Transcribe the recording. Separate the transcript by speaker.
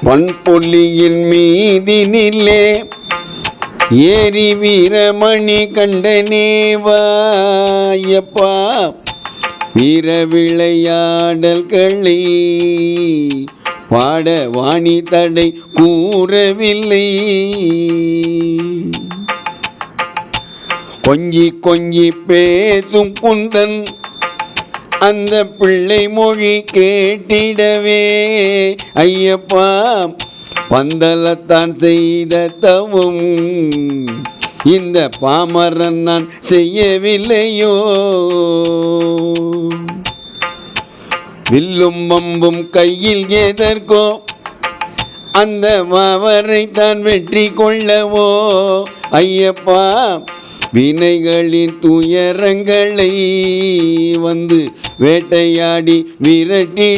Speaker 1: பொன்னுலியின் மீதினிலே ஏறி வீரமணி கண்டனேவாயப்பா, வீர விளையாடல்களை பாட வாணி தடை கூறவில்லை. கொஞ்சி கொஞ்சி பேசும் குந்தன் அந்த பிள்ளை மொழி கேட்டிடவே ஐயப்பா, பந்தலத்தான் செய்த தவும் இந்த பாமரன் நான் செய்யவில்லையோ. வில்லும் அம்பும் கையில் எதற்கோ அந்த மாவரை தான் வெற்றி கொள்ளவோ ஐயப்பா, வினைகளின் துயரங்களை வந்து வேட்டையாடி விரட்டி